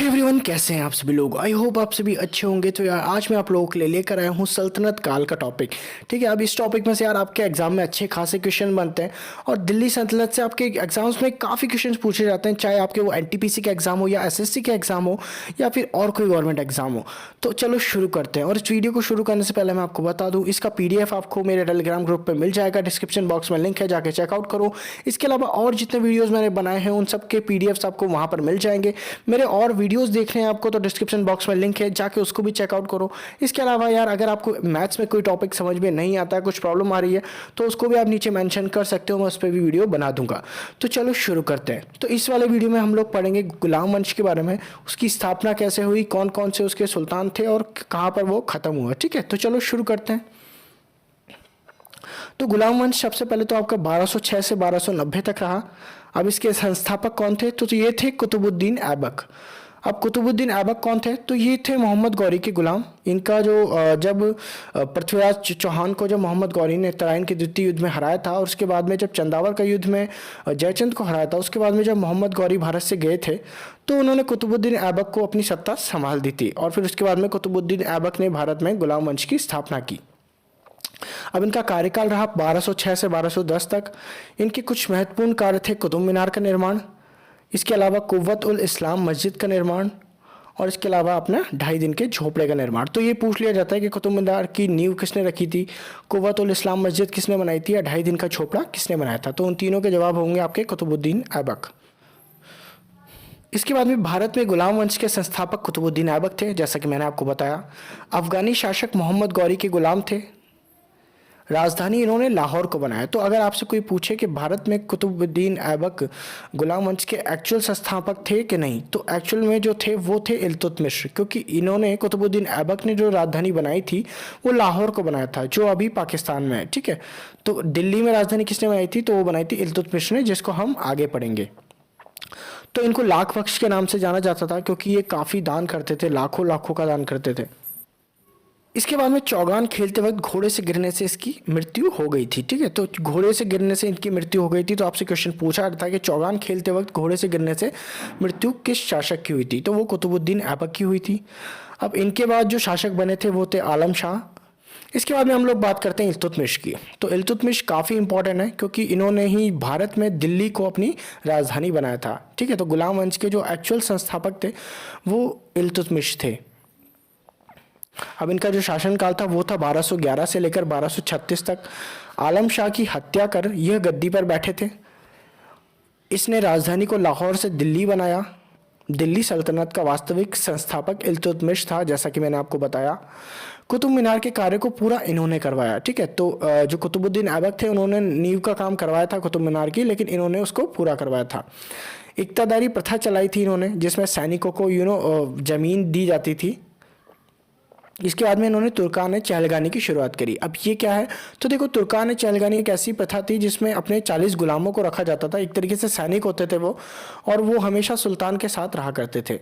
Everyone, कैसे हैं आप सभी लोग। आई होप आप सभी अच्छे होंगे। तो यार आज मैं आप लोगों के लिए लेकर आया हूँ सल्तनत काल का टॉपिक। ठीक है, अब इस टॉपिक में से यार आपके एग्जाम में अच्छे खासे क्वेश्चन बनते हैं और दिल्ली सल्तनत से आपके एग्जाम्स में काफ़ी क्वेश्चन पूछे जाते हैं, चाहे आपके वो एनटीपीसी के एग्जाम हो या एसएससी के एग्जाम हो या फिर और कोई गवर्नमेंट एग्जाम हो। तो चलो शुरू करते हैं। और इस वीडियो को शुरू करने से पहले मैं आपको बता दूँ, इसका पीडीएफ आपको मेरे टेलीग्राम ग्रुप पर मिल जाएगा, डिस्क्रिप्शन बॉक्स में लिंक है, जाके चेकआउट करो। इसके अलावा और जितने वीडियोज़ मैंने बनाए हैं उन सब के पीडीएफ्स आपको वहाँ पर मिल जाएंगे। मेरे और वीडियोस देखने हैं आपको तो डिस्क्रिप्शन बॉक्स में लिंक है, जाके उसको भी चेकआउट करो। इसके अलावा यार अगर आपको मैथ्स में कोई टॉपिक समझ में नहीं आता है, कुछ प्रॉब्लम आ रही है, तो उसको भी आप नीचे मेंशन कर सकते हो, मैं उस पर भी वीडियो बना दूंगा। तो चलो शुरू करते हैं। तो इस वाले वीडियो में हम लोग पढ़ेंगे गुलाम वंश के बारे में, उसकी स्थापना कैसे हुई, कौन कौन से उसके सुल्तान थे और कहाँ पर वो खत्म हुआ। ठीक है, तो चलो शुरू करते हैं। तो गुलाम वंश सबसे पहले तो आपका 1206 से 1290 तक रहा। अब इसके संस्थापक कौन थे, तो ये थे कुतुबुद्दीन ऐबक। अब कुतुबुद्दीन ऐबक कौन थे, तो ये थे मोहम्मद गौरी के गुलाम। इनका जो जब पृथ्वीराज चौहान को जब मोहम्मद गौरी ने तराइन के द्वितीय युद्ध में हराया था, और उसके बाद में जब चंदावर का युद्ध में जयचंद को हराया था, उसके बाद में जब मोहम्मद गौरी भारत से गए थे, तो उन्होंने कुतुबुद्दीन ऐबक को अपनी सत्ता संभाल दी थी। और फिर उसके बाद में कुतुबुद्दीन ऐबक ने भारत में गुलाम वंश की स्थापना की। अब इनका कार्यकाल रहा 1206 से 1210 तक। इनके कुछ महत्वपूर्ण कार्य थे: कुतुब मीनार का निर्माण, इसके अलावा कुव्वत उल इस्लाम मस्जिद का निर्माण, और इसके अलावा अपना 2.5 दिन के झोपड़े का निर्माण। तो ये पूछ लिया जाता है कि कुतुब मीनार की नींव किसने रखी थी, कुव्वत उल इस्लाम मस्जिद किसने बनाई थी, या 2.5 दिन का झोपड़ा किसने बनाया था। तो उन तीनों के जवाब होंगे आपके कुतुबुद्दीन ऐबक। इसके बाद में भारत में गुलाम वंश के संस्थापक कुतुबुद्दीन ऐबक थे, जैसा कि मैंने आपको बताया। अफगानी शासक मोहम्मद गौरी के गुलाम थे। राजधानी इन्होंने लाहौर को बनाया। तो अगर आपसे कोई पूछे कि भारत में कुतुबुद्दीन ऐबक गुलाम वंश के एक्चुअल संस्थापक थे कि नहीं, तो एक्चुअल में जो थे वो थे इल्तुतमिश, क्योंकि इन्होंने कुतुबुद्दीन ऐबक ने जो राजधानी बनाई थी वो लाहौर को बनाया था, जो अभी पाकिस्तान में है। ठीक है, तो दिल्ली में राजधानी किसने बनाई थी, तो वो बनाई थी इल्तुतमिश ने, जिसको हम आगे पढ़ेंगे। तो इनको लाख बख्श के नाम से जाना जाता था, क्योंकि ये काफ़ी दान करते थे, लाखों लाखों का दान करते थे। इसके बाद में चौगान खेलते वक्त घोड़े से गिरने से इसकी मृत्यु हो गई थी। ठीक है, तो घोड़े से गिरने से इनकी मृत्यु हो गई थी। तो आपसे क्वेश्चन पूछा था कि चौगान खेलते वक्त घोड़े से गिरने से मृत्यु किस शासक की हुई थी, तो वो कुतुबुद्दीन ऐबक की हुई थी। अब इनके बाद जो शासक बने थे वो थे आलम शाह। इसके बाद में हम लोग बात करते हैं इल्तुतमिश की। तो इल्तुतमिश काफ़ी इंपॉर्टेंट है, क्योंकि इन्होंने ही भारत में दिल्ली को अपनी राजधानी बनाया था। ठीक है, तो गुलाम वंश के जो एक्चुअल संस्थापक थे वो इल्तुतमिश थे। अब इनका जो शासनकाल था वो था 1211 से लेकर 1236 तक। आलम शाह की हत्या कर यह गद्दी पर बैठे थे। इसने राजधानी को लाहौर से दिल्ली बनाया। दिल्ली सल्तनत का वास्तविक संस्थापक इल्तुतमिश था, जैसा कि मैंने आपको बताया। कुतुब मीनार के कार्य को पूरा इन्होंने करवाया। ठीक है, तो जो कुतुबुद्दीन ऐबक थे उन्होंने नींव का काम करवाया था कुतुब मीनार की, लेकिन इन्होंने उसको पूरा करवाया था। इक्तादारी प्रथा चलाई थी इन्होंने, जिसमें सैनिकों को जमीन दी जाती थी। इसके बाद में इन्होंने तुर्कान चहलगानी की शुरुआत करी। अब ये क्या है, तो देखो, तुर्कान चहलगानी एक ऐसी प्रथा थी जिसमें अपने 40 गुलामों को रखा जाता था। एक तरीके से सैनिक होते थे वो, और वो हमेशा सुल्तान के साथ रहा करते थे।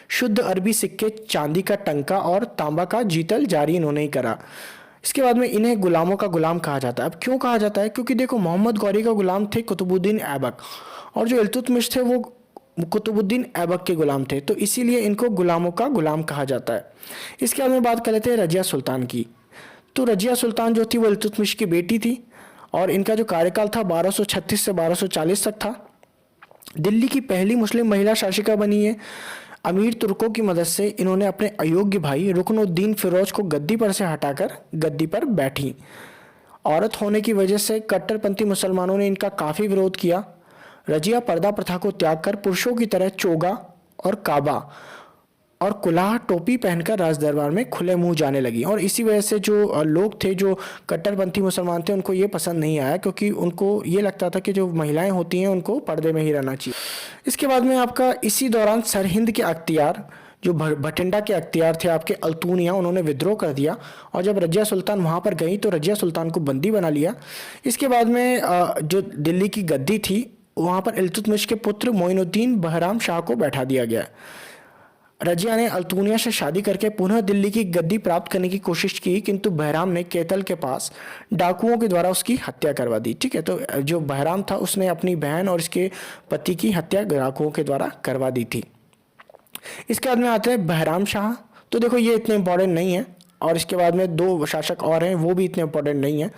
शुद्ध अरबी सिक्के, चांदी का टंका और तांबा का जीतल जारी इन्होंने ही करा। इसके बाद में इन्हें गुलामों का गुलाम कहा जाता है। अब क्यों कहा जाता है, क्योंकि देखो, मोहम्मद गौरी का गुलाम थे कुतुबुद्दीन ऐबक, और जो इल्तुतमिश थे वो कुतुबुद्दीन ऐबक के गुलाम थे, तो इसीलिए इनको गुलामों का गुलाम कहा जाता है। इसके बाद में बात कर लेते हैं रजिया सुल्तान की। तो रजिया सुल्तान जो थी वो इल्तुतमिश की बेटी थी, और इनका जो कार्यकाल था 1236 से 1240 तक था। दिल्ली की पहली मुस्लिम महिला शासिका बनी है। अमीर तुर्कों की मदद से इन्होंने अपने अयोग्य भाई रुकनुद्दीन फिरोज को गद्दी पर से हटाकर गद्दी पर बैठी। औरत होने की वजह से कट्टरपंथी मुसलमानों ने इनका काफ़ी विरोध किया। रजिया पर्दा प्रथा को त्याग कर पुरुषों की तरह चोगा और काबा और कुलाह टोपी पहनकर राज दरबार में खुले मुंह जाने लगी। और इसी वजह से जो लोग थे, जो कट्टरपंथी मुसलमान थे, उनको ये पसंद नहीं आया, क्योंकि उनको ये लगता था कि जो महिलाएं होती हैं उनको पर्दे में ही रहना चाहिए। इसके बाद में आपका इसी दौरान सरहिंद के अख्तियार, जो भटिंडा के अख्तियार थे आपके अल्तूनिया, उन्होंने विद्रोह कर दिया, और जब रजिया सुल्तान वहाँ पर गई तो रजिया सुल्तान को बंदी बना लिया। इसके बाद में जो दिल्ली की गद्दी थी वहाँ पर इल्तुतमिश के पुत्र मोइनुद्दीन बहराम शाह को बैठा दिया गया। रजिया ने अल्तूनिया से शादी करके पुनः दिल्ली की गद्दी प्राप्त करने की कोशिश की, किंतु बहराम ने केतल के पास डाकुओं के द्वारा उसकी हत्या करवा दी। ठीक है, तो जो बहराम था उसने अपनी बहन और इसके पति की हत्या डाकुओं के द्वारा करवा दी थी। इसके बाद में आते हैं बहराम शाह। तो देखो ये इतने इंपॉर्टेंट नहीं है, और इसके बाद में दो शासक और हैं, वो भी इतने इंपॉर्टेंट नहीं है,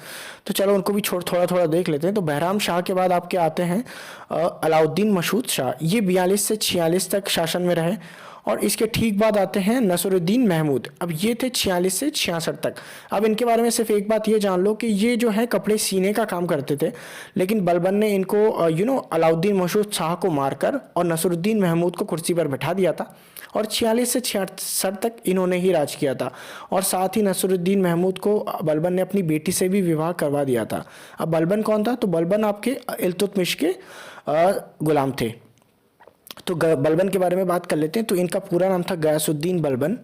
तो चलो उनको भी छोड़ थोड़ा थोड़ा देख लेते हैं। तो बहराम शाह के बाद आपके आते हैं अलाउद्दीन मशहूद शाह। ये 42 से 46 तक शासन में रहे। और इसके ठीक बाद आते हैं नसरुद्दीन महमूद। अब ये थे 46 से 66 तक। अब इनके बारे में सिर्फ एक बात ये जान लो कि ये जो है कपड़े सीने का काम करते थे, लेकिन बलबन ने इनको अलाउद्दीन मशहूद शाह को मारकर और नसरुद्दीन महमूद को कुर्सी पर बैठा दिया था। और 46 से 66 तक इन्होंने ही राज किया था। और साथ ही नसरुद्दीन महमूद को बलबन ने अपनी बेटी से भी विवाह करवा दिया था। अब बलबन कौन था? तो बलबन आपके इल्तुतमिश के गुलाम थे। तो बलबन के बारे में बात कर लेते हैं। तो इनका पूरा नाम था गयासुद्दीन बलबन,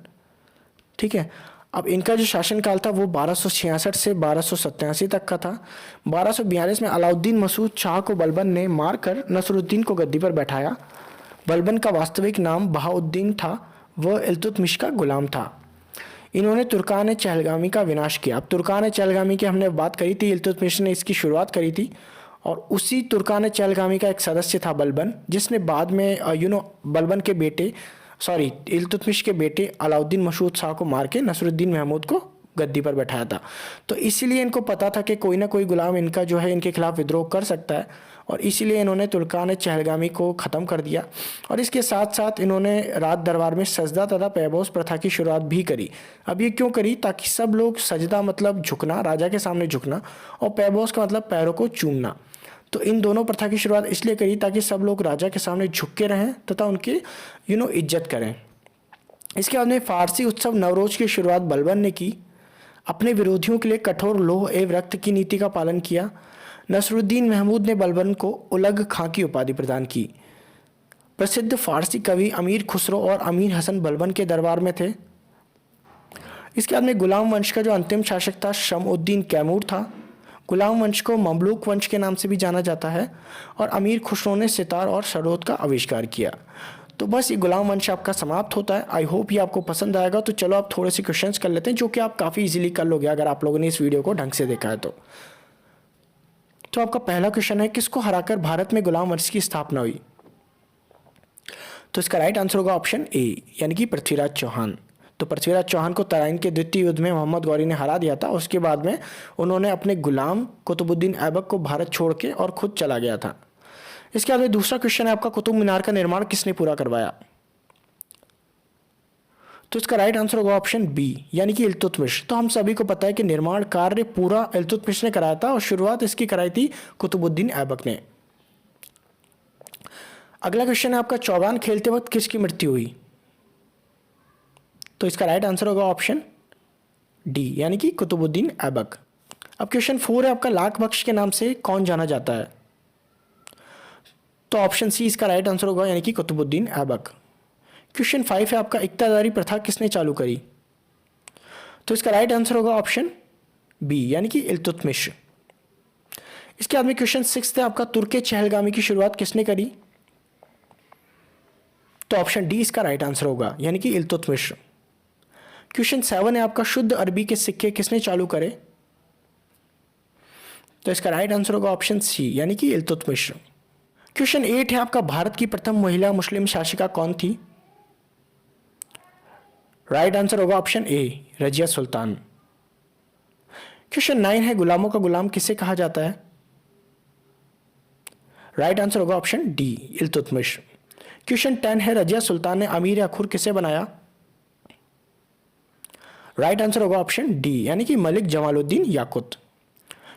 ठीक है। अब इनका जो शासनकाल था वो 1266 से 1287 तक का था। 1242 में अलाउद्दीन मसूद शाह को बलबन ने मारकर नसरुद्दीन को गद्दी पर बैठाया। बलबन का वास्तविक नाम बहाउद्दीन था, वह इल्तुतमिश का गुलाम था। इन्होंने तुर्कान चहलगामी का विनाश किया। अब तुर्कान चहलगामी की हमने बात करी थी, इल्तुतमिश ने इसकी शुरुआत करी थी। और उसी तुर्कान चहलगामी का एक सदस्य था बलबन, जिसने बाद में बलबन के बेटे इल्तुतमिश के बेटे अलाउद्दीन मशहूद शाह को मार के नसरुद्दीन महमूद को गद्दी पर बैठाया था। तो इसीलिए इनको पता था कि कोई ना कोई गुलाम इनका जो है इनके खिलाफ विद्रोह कर सकता है, और इसीलिए इन्होंने तुर्कान चहलगामी को ख़त्म कर दिया। और इसके साथ साथ इन्होंने राज दरबार में सजदा तथा पैबोस प्रथा की शुरुआत भी करी। अब ये क्यों करी? ताकि सब लोग, सजदा मतलब झुकना, राजा के सामने झुकना, और पैबोस का मतलब पैरों को चूमना। तो इन दोनों प्रथा की शुरुआत इसलिए करी ताकि सब लोग राजा के सामने झुक के रहें तथा उनकी इज्जत करें। इसके बाद में फारसी उत्सव नवरोज की शुरुआत बलबन ने की। अपने विरोधियों के लिए कठोर लोह एवं रक्त की नीति का पालन किया। नसरुद्दीन महमूद ने बलबन को उलग खां की उपाधि प्रदान की। प्रसिद्ध फारसी कवि अमीर खुसरो और अमीर हसन बलबन के दरबार में थे। इसके बाद में गुलाम वंश का जो अंतिम शासक था शमउद्दीन कैमूर था। गुलाम वंश को ममलूक वंश के नाम से भी जाना जाता है। और अमीर खुसरो ने सितार और सरोद का आविष्कार किया। तो बस ये गुलाम वंश आपका समाप्त होता है। आई होप ये आपको पसंद आएगा। तो चलो आप थोड़े से क्वेश्चंस कर लेते हैं, जो कि आप काफ़ी इजीली कर लोगे अगर आप लोगों ने इस वीडियो को ढंग से देखा है तो आपका पहला क्वेश्चन है, किसको हराकर भारत में गुलाम वंश की स्थापना हुई? तो इसका राइट आंसर होगा ऑप्शन ए, यानी कि पृथ्वीराज चौहान। तो पृथ्वीराज चौहान को तराइन के द्वितीय युद्ध में मोहम्मद गौरी ने हरा दिया था। उसके बाद में उन्होंने अपने गुलाम कुतुबुद्दीन ऐबक को भारत छोड़ के और खुद चला गया था। इसके बाद में दूसरा क्वेश्चन है आपका, कुतुब मीनार का निर्माण किसने पूरा करवाया? तो इसका राइट आंसर होगा ऑप्शन बी, यानी कि इल्तुतमिश। तो हम सभी को पता है कि निर्माण कार्य पूरा इल्तुतमिश ने कराया था, और शुरुआत इसकी कराई थी कुतुबुद्दीन ऐबक ने। अगला क्वेश्चन है आपका, चौगान खेलते वक्त किसकी मृत्यु हुई? तो इसका राइट आंसर होगा ऑप्शन डी, यानी कि कुतुबुद्दीन ऐबक। अब क्वेश्चन 4 है आपका, लाख बख्श के नाम से कौन जाना जाता है? तो ऑप्शन सी इसका राइट आंसर होगा, यानी कि कुतुबुद्दीन ऐबक। क्वेश्चन 5 है आपका, इक्तादारी प्रथा किसने चालू करी? तो इसका राइट आंसर होगा ऑप्शन बी, यानी कि इल्तुतमिश। इसके बाद में क्वेश्चन 6 है आपका, तुर्के चहलगामी की शुरुआत किसने करी? तो ऑप्शन डी इसका राइट आंसर होगा, यानी कि इल्तुतमिश। क्वेश्चन 7 है आपका, शुद्ध अरबी के सिक्के किसने चालू करे? तो इसका राइट आंसर होगा ऑप्शन सी, यानी कि इल्तुतमिश। क्वेश्चन 8 है आपका, भारत की प्रथम महिला मुस्लिम शासिका कौन थी? राइट आंसर होगा option A, Razia Sultan. Question 9 है, गुलामों का गुलाम किसे कहा जाता है? राइट आंसर होगा ऑप्शन डी, इल्तुतमिश। क्वेश्चन 10 है, रजिया सुल्तान ने अमीर खुर किसे बनाया? राइट आंसर होगा ऑप्शन डी, यानी कि मलिक जमालुद्दीन याकुत।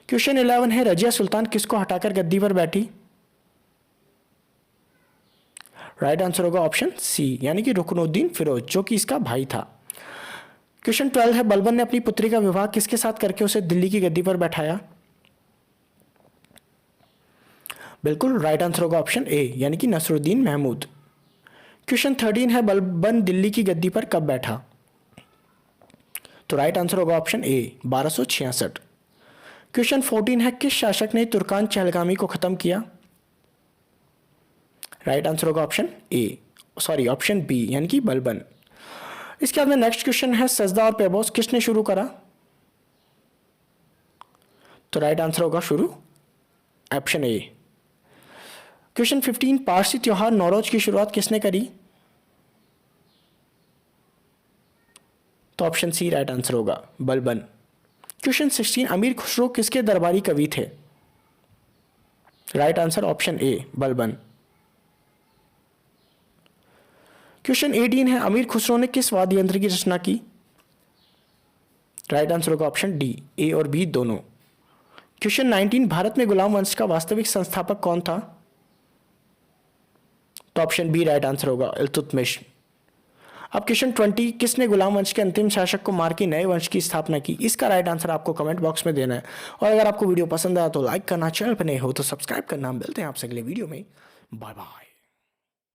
क्वेश्चन 11 है, रजिया सुल्तान किसको हटाकर गद्दी पर बैठी? राइट आंसर होगा ऑप्शन सी, यानी कि रुकनुद्दीन फिरोज, जो कि इसका भाई था। क्वेश्चन 12 है, बलबन ने अपनी पुत्री का विवाह किसके साथ करके उसे दिल्ली की गद्दी पर बैठाया? बिल्कुल राइट आंसर होगा ऑप्शन ए, यानी कि नसरुद्दीन महमूद। क्वेश्चन 13 है, बलबन दिल्ली की गद्दी पर कब बैठा? तो राइट आंसर होगा ऑप्शन ए, 1266। क्वेश्चन 14 है, किस शासक ने तुर्कान चहलगामी को खत्म किया? राइट आंसर होगा ऑप्शन बी, यानी कि बलबन। इसके बाद में नेक्स्ट क्वेश्चन है, सजदा और पैबोस किसने शुरू करा? तो राइट आंसर होगा ऑप्शन ए। क्वेश्चन 15, पारसी त्योहार नौरोज की शुरुआत किसने करी? तो ऑप्शन सी राइट आंसर होगा, बलबन। क्वेश्चन 16, अमीर खुसरो किसके दरबारी कवि थे? Right answer option A, Balban. Question 18 है, अमीर खुसरो ने किस वाद्य यंत्र की रचना की? राइट आंसर होगा ऑप्शन डी, ए और बी दोनों। क्वेश्चन 19, भारत में गुलाम वंश का वास्तविक संस्थापक कौन था? तो ऑप्शन बी राइट आंसर होगा, इल्तुतमिश। अब क्वेश्चन 20, किसने गुलाम वंश के अंतिम शासक को मार के नए वंश की स्थापना की? इसका राइट आंसर आपको कमेंट बॉक्स में देना है। और अगर आपको वीडियो पसंद आया तो लाइक करना, चैनल पर नए हो तो सब्सक्राइब करना। मिलते हैं आपसे अगले वीडियो में, बाय बाय।